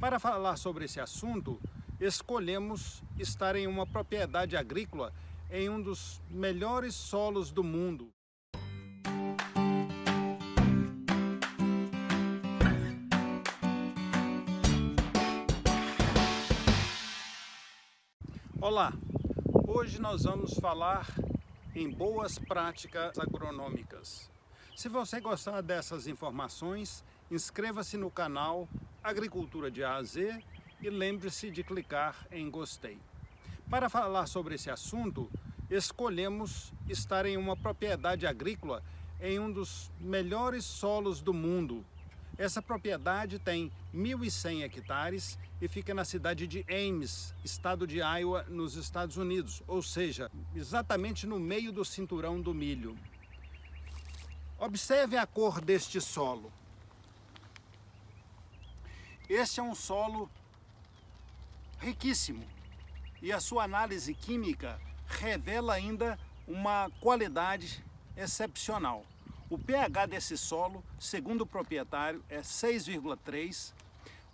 Para falar sobre esse assunto, escolhemos estar em uma propriedade agrícola em um dos melhores solos do mundo. Olá, hoje nós vamos falar em boas práticas agronômicas. Se você gostar dessas informações, inscreva-se no canal Agricultura de A a Z e lembre-se de clicar em gostei. Para falar sobre esse assunto, escolhemos estar em uma propriedade agrícola em um dos melhores solos do mundo. Essa propriedade tem 1.100 hectares e fica na cidade de Ames, estado de Iowa, nos Estados Unidos, ou seja, exatamente no meio do cinturão do milho. Observe a cor deste solo. Este é um solo riquíssimo e a sua análise química revela ainda uma qualidade excepcional. O pH desse solo, segundo o proprietário, é 6,3,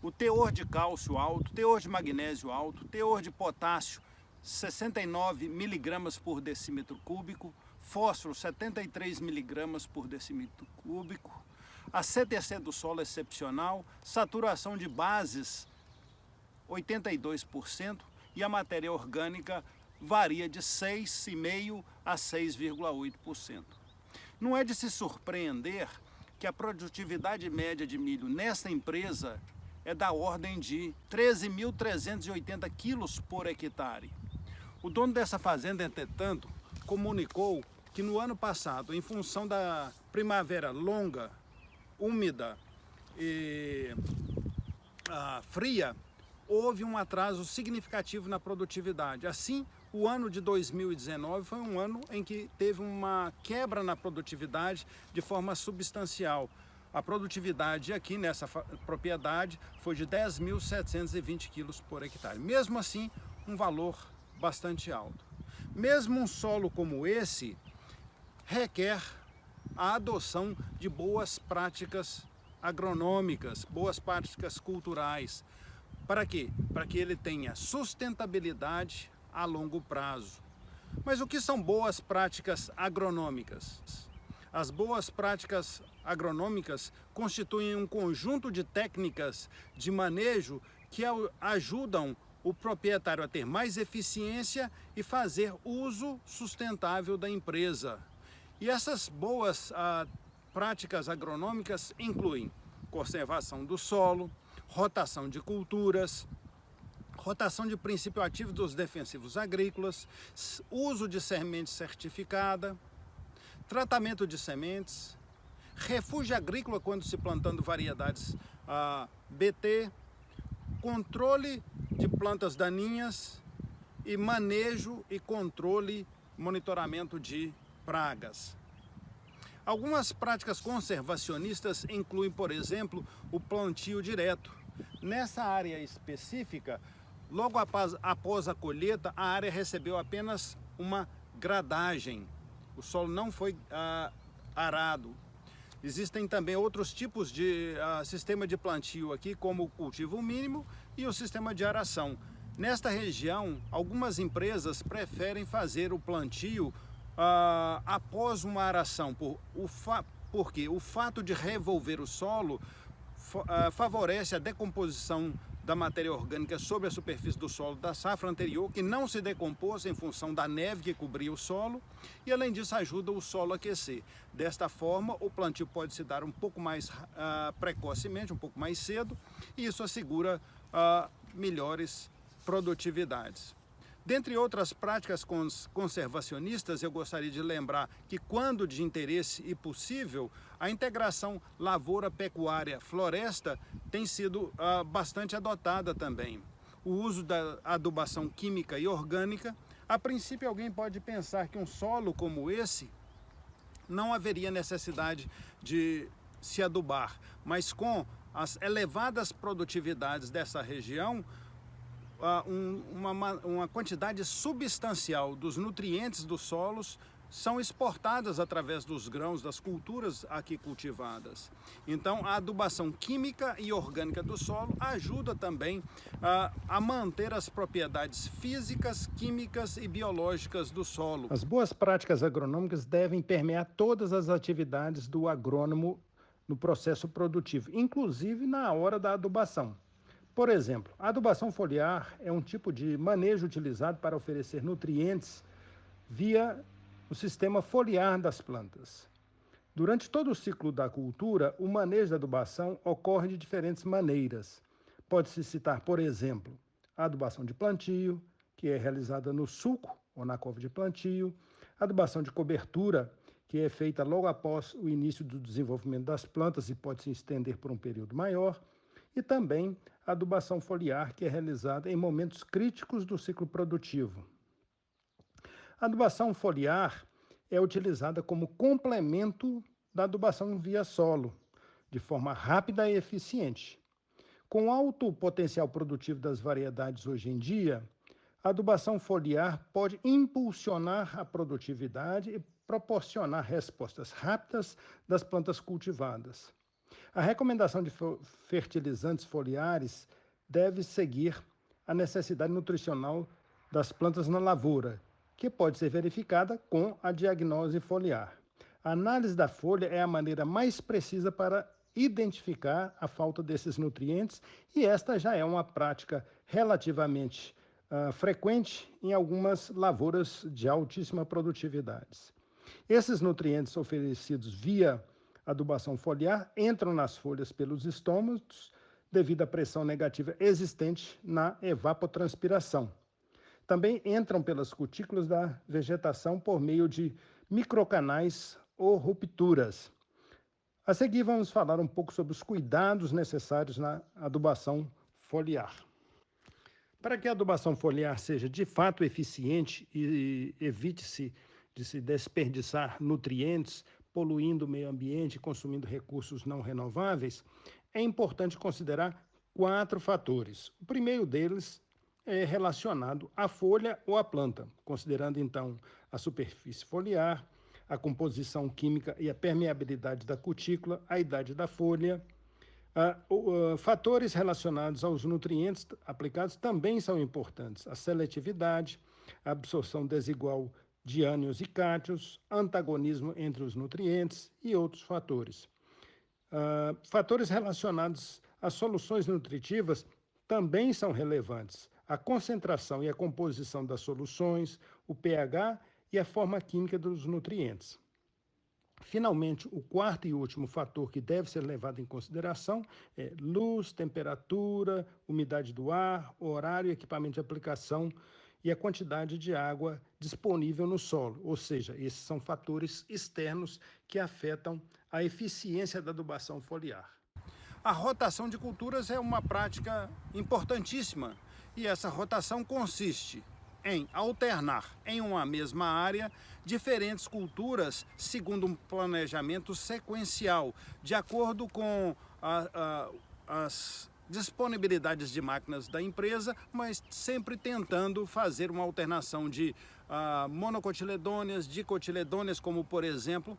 o teor de cálcio alto, teor de magnésio alto, teor de potássio 69 miligramas por decímetro cúbico, fósforo 73 miligramas por decímetro cúbico, a CTC do solo é excepcional, saturação de bases 82% e a matéria orgânica varia de 6,5% a 6,8%. Não é de se surpreender que a produtividade média de milho nesta empresa é da ordem de 13.380 quilos por hectare. O dono dessa fazenda, entretanto, comunicou que no ano passado, em função da primavera longa, úmida e fria, houve um atraso significativo na produtividade. Assim, o ano de 2019 foi um ano em que teve uma quebra na produtividade de forma substancial. A produtividade aqui nessa propriedade foi de 10.720 quilos por hectare. Mesmo assim, um valor bastante alto. Mesmo um solo como esse requer a adoção de boas práticas agronômicas, boas práticas culturais. Para quê? Para que ele tenha sustentabilidade a longo prazo. Mas o que são boas práticas agronômicas? As boas práticas agronômicas constituem um conjunto de técnicas de manejo que ajudam o proprietário a ter mais eficiência e fazer uso sustentável da empresa. E essas boas práticas agronômicas incluem conservação do solo, rotação de culturas, rotação de princípio ativo dos defensivos agrícolas, uso de semente certificada, tratamento de sementes, refúgio agrícola quando se plantando variedades BT, controle de plantas daninhas e manejo e controle, monitoramento de pragas. Algumas práticas conservacionistas incluem, por exemplo, o plantio direto. Nessa área específica, logo após a colheita, a área recebeu apenas uma gradagem. O solo não foi arado. Existem também outros tipos de sistema de plantio aqui, como o cultivo mínimo e o sistema de aração. Nesta região, algumas empresas preferem fazer o plantio após uma aração, porque o fato de revolver o solo favorece a decomposição da matéria orgânica sobre a superfície do solo da safra anterior, que não se decompôs em função da neve que cobria o solo, e além disso ajuda o solo a aquecer. Desta forma, o plantio pode se dar um pouco mais precocemente, um pouco mais cedo, e isso assegura melhores produtividades. Dentre outras práticas conservacionistas, eu gostaria de lembrar que, quando de interesse e possível, a integração lavoura-pecuária-floresta tem sido bastante adotada também. O uso da adubação química e orgânica. A princípio, alguém pode pensar que um solo como esse não haveria necessidade de se adubar, mas com as elevadas produtividades dessa região, uma quantidade substancial dos nutrientes dos solos são exportadas através dos grãos das culturas aqui cultivadas. Então, a adubação química e orgânica do solo ajuda também a manter as propriedades físicas, químicas e biológicas do solo. As boas práticas agronômicas devem permear todas as atividades do agrônomo no processo produtivo, inclusive na hora da adubação. Por exemplo, a adubação foliar é um tipo de manejo utilizado para oferecer nutrientes via o sistema foliar das plantas. Durante todo o ciclo da cultura, o manejo da adubação ocorre de diferentes maneiras. Pode-se citar, por exemplo, a adubação de plantio, que é realizada no sulco ou na couve de plantio, a adubação de cobertura, que é feita logo após o início do desenvolvimento das plantas e pode se estender por um período maior, e também a adubação foliar, que é realizada em momentos críticos do ciclo produtivo. A adubação foliar é utilizada como complemento da adubação via solo, de forma rápida e eficiente. Com alto potencial produtivo das variedades hoje em dia, a adubação foliar pode impulsionar a produtividade e proporcionar respostas rápidas das plantas cultivadas. A recomendação de fertilizantes foliares deve seguir a necessidade nutricional das plantas na lavoura, que pode ser verificada com a diagnose foliar. A análise da folha é a maneira mais precisa para identificar a falta desses nutrientes e esta já é uma prática relativamente frequente em algumas lavouras de altíssima produtividade. Esses nutrientes oferecidos via adubação foliar entram nas folhas pelos estômagos devido à pressão negativa existente na evapotranspiração. Também entram pelas cutículas da vegetação por meio de microcanais ou rupturas. A seguir vamos falar um pouco sobre os cuidados necessários na adubação foliar. Para que a adubação foliar seja de fato eficiente e evite-se de se desperdiçar nutrientes, poluindo o meio ambiente e consumindo recursos não renováveis, é importante considerar 4 fatores. O primeiro deles é relacionado à folha ou à planta, considerando então a superfície foliar, a composição química e a permeabilidade da cutícula, a idade da folha. Fatores relacionados aos nutrientes aplicados também são importantes. A seletividade, a absorção desigual de ânions e cátions, antagonismo entre os nutrientes e outros fatores. Fatores relacionados às soluções nutritivas também são relevantes. A concentração e a composição das soluções, o pH e a forma química dos nutrientes. Finalmente, o quarto e último fator que deve ser levado em consideração é luz, temperatura, umidade do ar, horário e equipamento de aplicação e a quantidade de água disponível no solo. Ou seja, esses são fatores externos que afetam a eficiência da adubação foliar. A rotação de culturas é uma prática importantíssima e essa rotação consiste em alternar em uma mesma área diferentes culturas segundo um planejamento sequencial, de acordo com as disponibilidades de máquinas da empresa, mas sempre tentando fazer uma alternação de monocotiledôneas, dicotiledôneas, como por exemplo,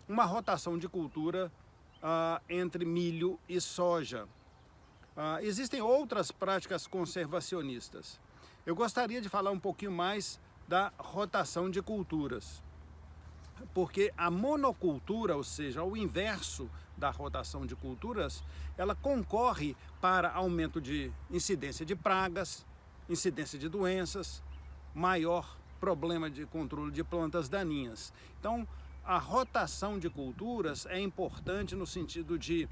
uma rotação de cultura entre milho e soja. Existem outras práticas conservacionistas. Eu gostaria de falar um pouquinho mais da rotação de culturas, porque a monocultura, ou seja, o inverso da rotação de culturas, ela concorre para aumento de incidência de pragas, incidência de doenças, maior problema de controle de plantas daninhas. Então, a rotação de culturas é importante no sentido de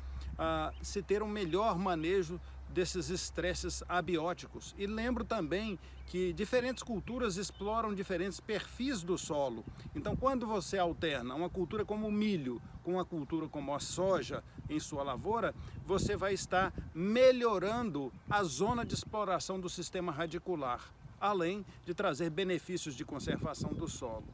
se ter um melhor manejo desses estresses abióticos. E lembro também que diferentes culturas exploram diferentes perfis do solo. Então, quando você alterna uma cultura como o milho com uma cultura como a soja em sua lavoura, você vai estar melhorando a zona de exploração do sistema radicular, além de trazer benefícios de conservação do solo.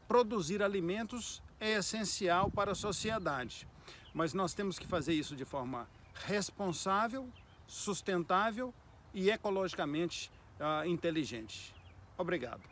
Produzir alimentos é essencial para a sociedade, mas nós temos que fazer isso de forma responsável, sustentável e ecologicamente inteligente. Obrigado.